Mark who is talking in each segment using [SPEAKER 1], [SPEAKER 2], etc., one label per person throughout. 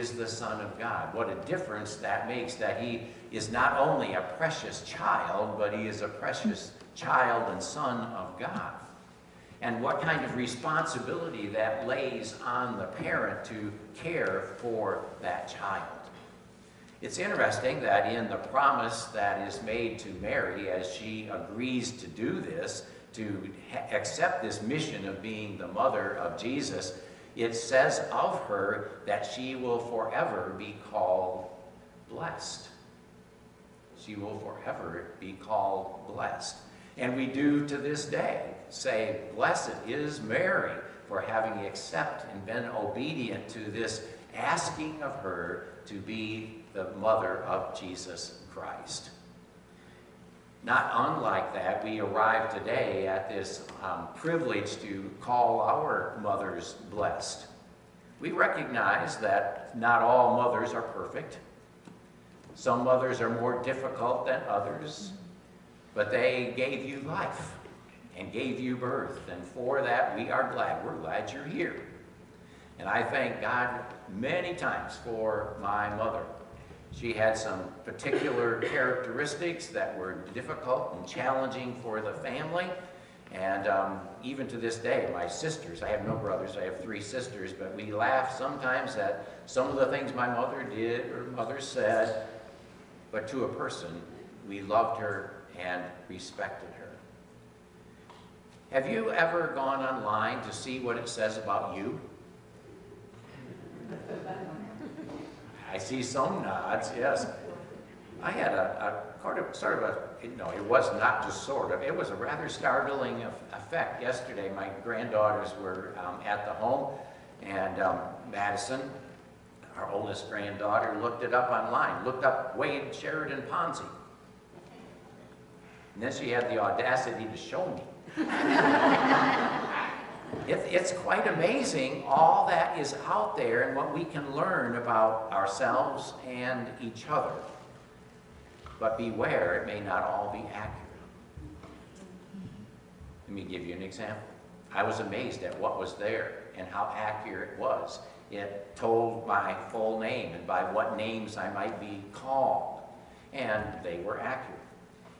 [SPEAKER 1] is the Son of God. What a difference that makes, that he is not only a precious child, but he is a precious child and son of God. And what kind of responsibility that lays on the parent to care for that child. It's interesting that in the promise that is made to Mary as she agrees to do this, to accept this mission of being the mother of Jesus, it says of her that she will forever be called blessed. She will forever be called blessed. And we do to this day say, blessed is Mary for having accepted and been obedient to this asking of her to be the mother of Jesus Christ. Not unlike that, we arrive today at this privilege to call our mothers blessed. We recognize that not all mothers are perfect. Some mothers are more difficult than others, but they gave you life and gave you birth, and for that we are glad. We're glad you're here. And I thank God many times for my mother. She had some particular characteristics that were difficult and challenging for the family. And even to this day, my sisters, I have no brothers, I have 3 sisters, but we laugh sometimes at some of the things my mother did or mother said. But to a person, we loved her and respected her. Have you ever gone online to see what it says about you? I see some nods, yes. I had it was not just sort of, it was a rather startling effect. Yesterday, my granddaughters were at the home, and Madison, our oldest granddaughter, looked it up online, looked up Wade Sheridan Ponzi. And then she had the audacity to show me. It's quite amazing all that is out there and what we can learn about ourselves and each other. But beware, it may not all be accurate. Let me give you an example. I was amazed at what was there and how accurate it was. It told my full name and by what names I might be called, and they were accurate.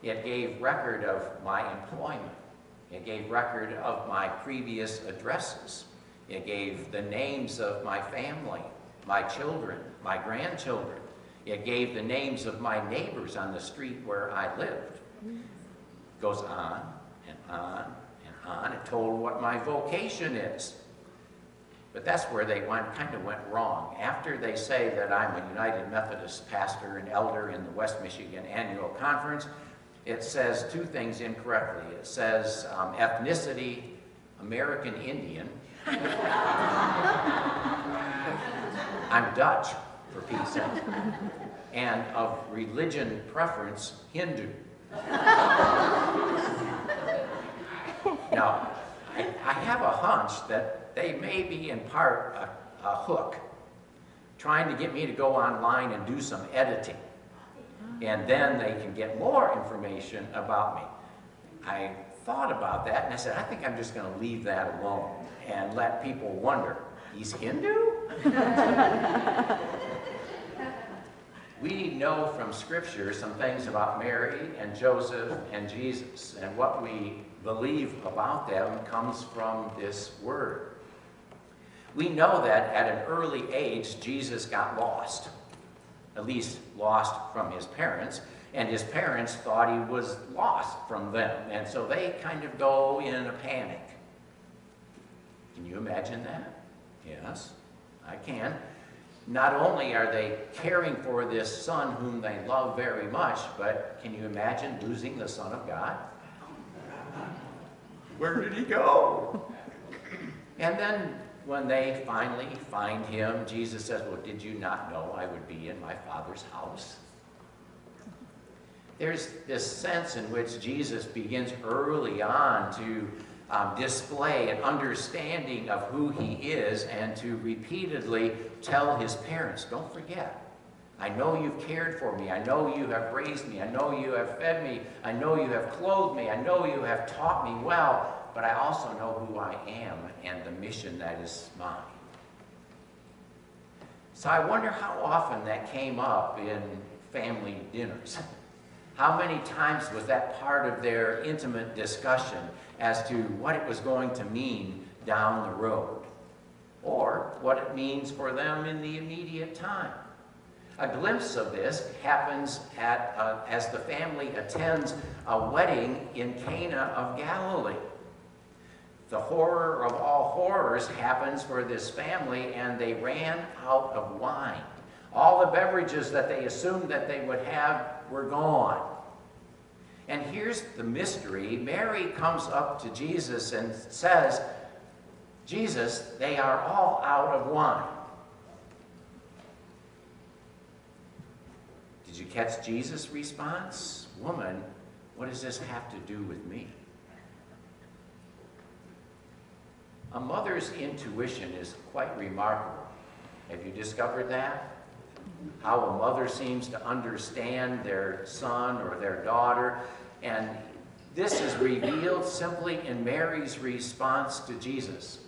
[SPEAKER 1] It gave record of my employment. It gave record of my previous addresses. It gave the names of my family, my children, my grandchildren. It gave the names of my neighbors on the street where I lived. It goes on and on and on. It told what my vocation is. But that's where they kind of went wrong. After they say that I'm a United Methodist pastor and elder in the West Michigan Annual Conference, it says 2 things incorrectly. It says ethnicity, American Indian. I'm Dutch, for Pete's sake. And of religion preference, Hindu. Now, I have a hunch that they may be in part a hook, trying to get me to go online and do some editing. And then they can get more information about me. I thought about that and I said, I think I'm just going to leave that alone and let people wonder, he's Hindu? We know from Scripture some things about Mary and Joseph and Jesus, and what we believe about them comes from this word. We know that at an early age, Jesus got lost. At least lost from his parents, and his parents thought he was lost from them, and so they kind of go in a panic. Can you imagine that? Yes, I can. Not only are they caring for this son whom they love very much, but can you imagine losing the Son of God? Where did he go? And then when they finally find him, Jesus says, well, did you not know I would be in my Father's house? There's this sense in which Jesus begins early on to display an understanding of who he is and to repeatedly tell his parents, don't forget, I know you've cared for me. I know you have raised me. I know you have fed me. I know you have clothed me. I know you have taught me well. But I also know who I am and the mission that is mine. So I wonder how often that came up in family dinners. How many times was that part of their intimate discussion as to what it was going to mean down the road, or what it means for them in the immediate time? A glimpse of this happens as the family attends a wedding in Cana of Galilee. The horror of all horrors happens for this family, and they ran out of wine. All the beverages that they assumed that they would have were gone. And here's the mystery. Mary comes up to Jesus and says, "Jesus, they are all out of wine." Did you catch Jesus' response? "Woman, what does this have to do with me?" A mother's intuition is quite remarkable. Have you discovered that? How a mother seems to understand their son or their daughter. And this is revealed simply in Mary's response to Jesus.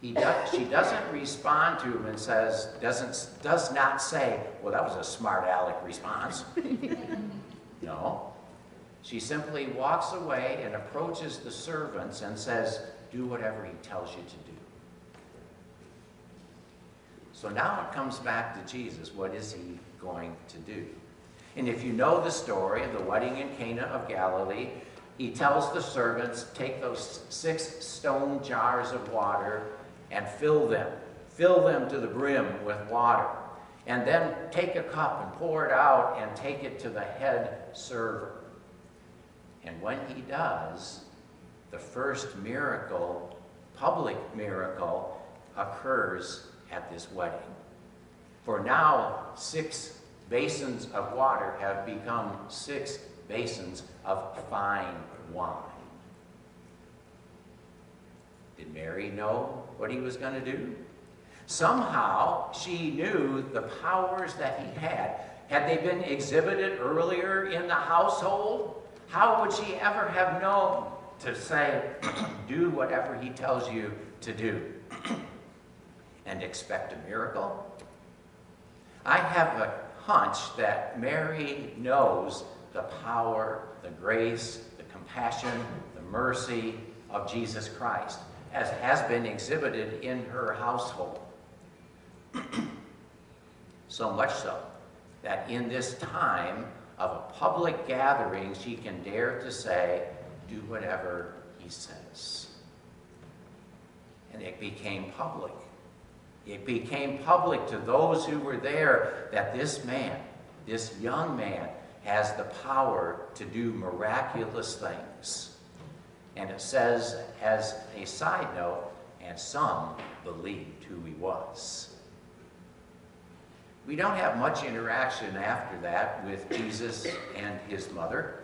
[SPEAKER 1] She doesn't respond to him and does not say, "Well, that was a smart aleck response." No. She simply walks away and approaches the servants and says, "Do whatever he tells you to do." So now it comes back to Jesus. What is he going to do? And if you know the story of the wedding in Cana of Galilee, he tells the servants, take those 6 stone jars of water and fill them to the brim with water. And then take a cup and pour it out and take it to the head server. And when he does, the first miracle, public miracle, occurs at this wedding. For now, 6 basins of water have become 6 basins of fine wine. Did Mary know what he was going to do? Somehow, she knew the powers that he had. Had they been exhibited earlier in the household? How would she ever have known to say, do whatever he tells you to do and expect a miracle? I have a hunch that Mary knows the power, the grace, the compassion, the mercy of Jesus Christ, as has been exhibited in her household. So much so that in this time of a public gathering, she can dare to say, do whatever he says. And it became public. It became public to those who were there that this man, this young man, has the power to do miraculous things. And it says, as a side note, and some believed who he was. We don't have much interaction after that with Jesus and his mother,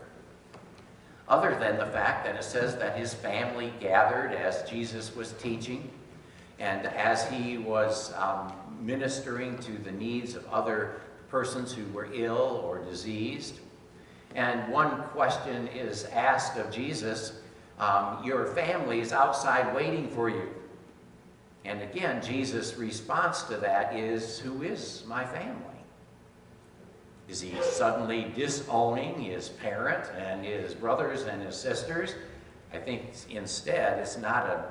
[SPEAKER 1] other than the fact that it says that his family gathered as Jesus was teaching and as he was ministering to the needs of other persons who were ill or diseased. And one question is asked of Jesus, your family is outside waiting for you. And again, Jesus' response to that is, who is my family? Is he suddenly disowning his parent and his brothers and his sisters? I think instead it's not a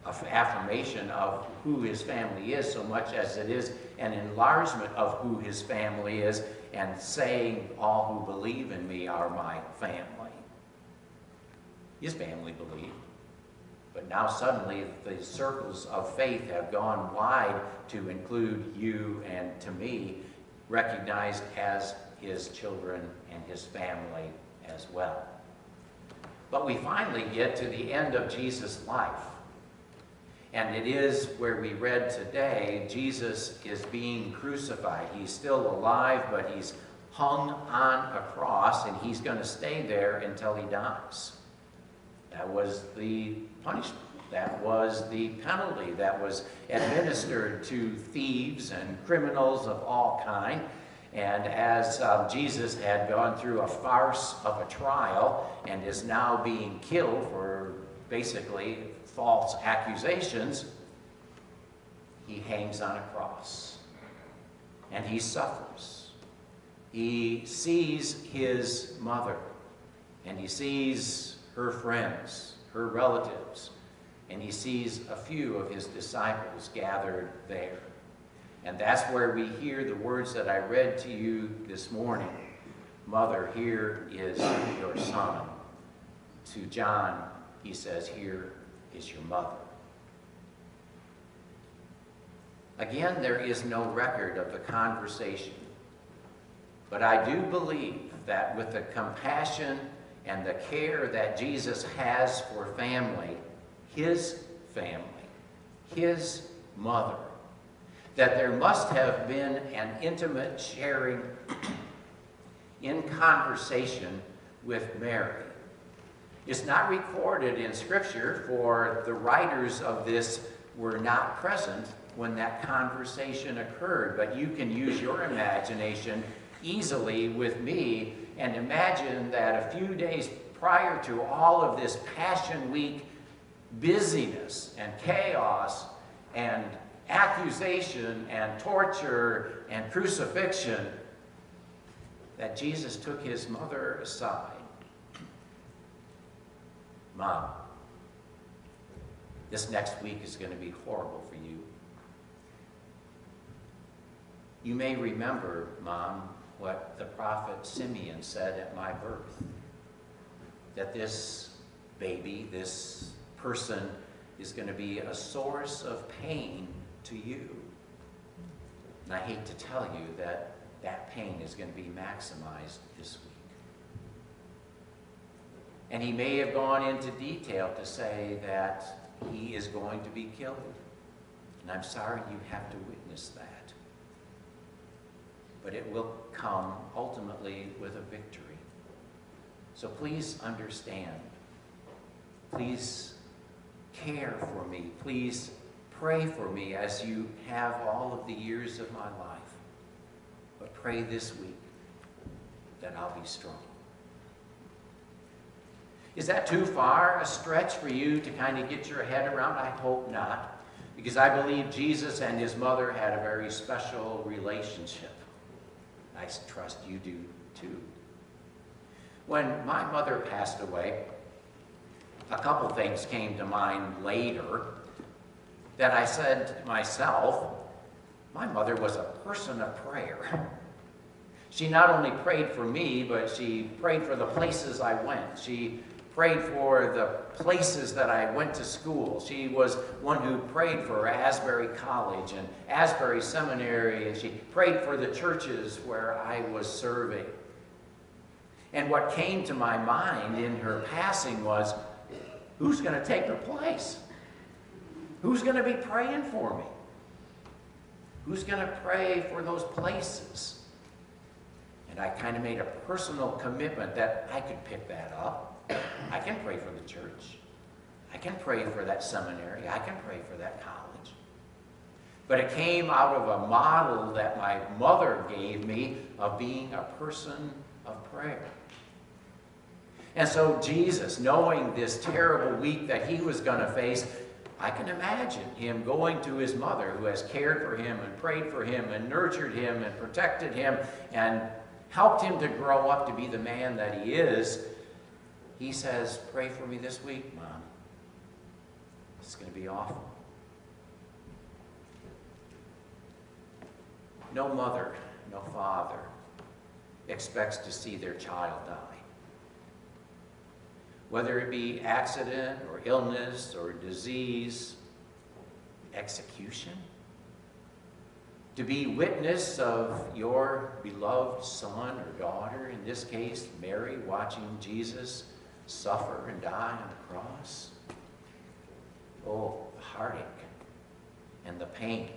[SPEAKER 1] affirmation of who his family is so much as it is an enlargement of who his family is and saying all who believe in me are my family. His family believed. But now suddenly the circles of faith have gone wide to include you and to me, recognized as his children and his family as well. But we finally get to the end of Jesus' life. And it is where we read today, Jesus is being crucified. He's still alive, but he's hung on a cross, and he's going to stay there until he dies. That was the punishment. That was the penalty that was administered to thieves and criminals of all kind. And as Jesus had gone through a farce of a trial and is now being killed for basically false accusations, he hangs on a cross and he suffers. He sees his mother and he sees her friends, her relatives, and he sees a few of his disciples gathered there. And that's where we hear the words that I read to you this morning. Mother, here is your son. To John, he says, here is your mother. Again, there is no record of the conversation, but I do believe that with the compassion and the care that Jesus has for family, his mother, that there must have been an intimate sharing in conversation with Mary. It's not recorded in Scripture, for the writers of this were not present when that conversation occurred, but you can use your imagination easily with me and imagine that a few days prior to all of this Passion Week busyness and chaos and accusation and torture and crucifixion, that Jesus took his mother aside. Mom, this next week is going to be horrible for you. You may remember, Mom, what the prophet Simeon said at my birth, that this baby, this person, is going to be a source of pain to you. And I hate to tell you that that pain is going to be maximized this week. And he may have gone into detail to say that he is going to be killed. And I'm sorry you have to witness that. But it will come ultimately with a victory. So please understand. Please care for me. Please pray for me as you have all of the years of my life. But pray this week that I'll be strong. Is that too far a stretch for you to kind of get your head around? I hope not, because I believe Jesus and his mother had a very special relationship. I trust you do too. When my mother passed away, a couple things came to mind later that I said to myself, my mother was a person of prayer. She not only prayed for me, but she prayed for the places I went. She prayed for the places that I went to school. She was one who prayed for Asbury College and Asbury Seminary, and she prayed for the churches where I was serving. And what came to my mind in her passing was, who's going to take her place? Who's going to be praying for me? Who's going to pray for those places? And I kind of made a personal commitment that I could pick that up. I can pray for the church. I can pray for that seminary. I can pray for that college. But it came out of a model that my mother gave me of being a person of prayer. And so Jesus, knowing this terrible week that he was going to face, I can imagine him going to his mother, who has cared for him and prayed for him and nurtured him and protected him and helped him to grow up to be the man that he is. He says, pray for me this week, Mom. It's going to be awful. No mother, no father expects to see their child die. Whether it be accident or illness or disease, execution. To be witness of your beloved son or daughter, in this case, Mary, watching Jesus suffer and die on the cross. Oh, the heartache and the pain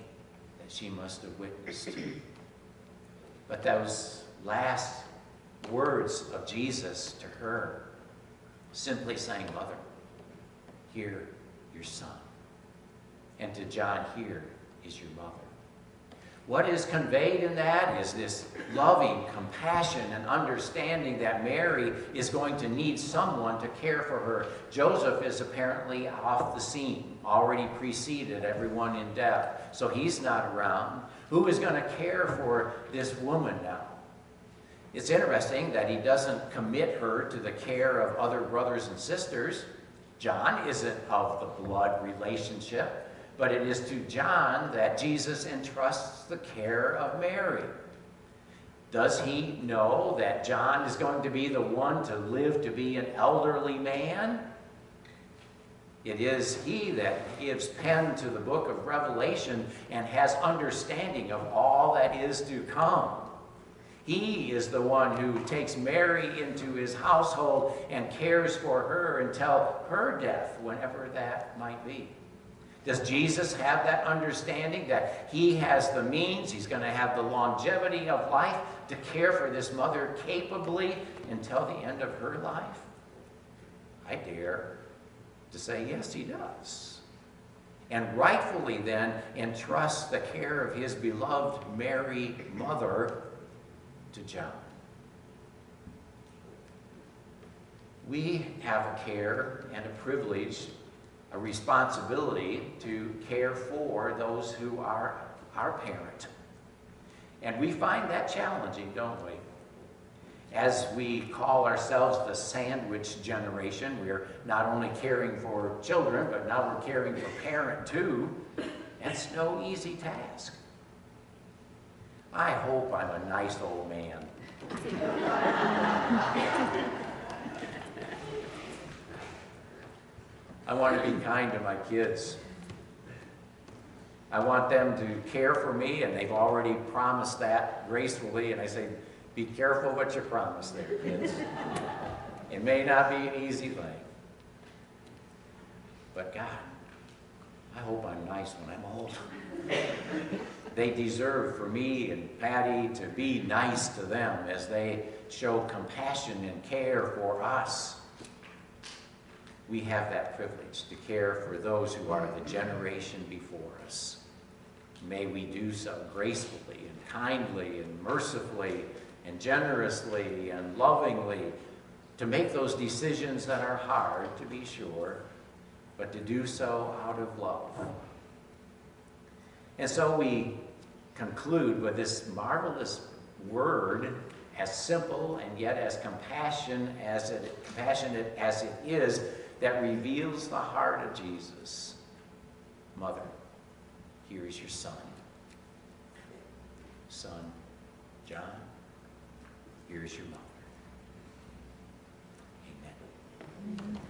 [SPEAKER 1] that she must have witnessed. But those last words of Jesus to her, simply saying, Mother, here your son. And to John, here is your mother. What is conveyed in that is this loving compassion and understanding that Mary is going to need someone to care for her. Joseph is apparently off the scene. already preceded everyone in death, so he's not around. Who is going to care for this woman now? It's interesting that he doesn't commit her to the care of other brothers and sisters. John isn't of the blood relationship, but it is to John that Jesus entrusts the care of Mary. Does he know that John is going to be the one to live to be an elderly man? It is he that gives pen to the book of Revelation and has understanding of all that is to come. He is the one who takes Mary into his household and cares for her until her death, whenever that might be. Does Jesus have that understanding that he has the means, he's going to have the longevity of life to care for this mother capably until the end of her life? I dare to say yes, he does. And rightfully then entrusts the care of his beloved Mary, mother, to John. We have a care and a privilege, a responsibility to care for those who are our parent. And we find that challenging, don't we? As we call ourselves the sandwich generation, we're not only caring for children, but now we're caring for parent too. That's no easy task. I hope I'm a nice old man. I want to be kind to my kids. I want them to care for me, and they've already promised that gracefully, and I say, be careful what you promise there, kids. It may not be an easy thing. But God, I hope I'm nice when I'm old. They deserve for me and Patty to be nice to them as they show compassion and care for us. We have that privilege to care for those who are the generation before us. May we do so gracefully and kindly and mercifully and generously and lovingly, to make those decisions that are hard, to be sure, but to do so out of love. And so we conclude with this marvelous word, as simple and yet as compassionate as it is, that reveals the heart of Jesus. Mother, here is your son. Son, John, here is your mother. Amen.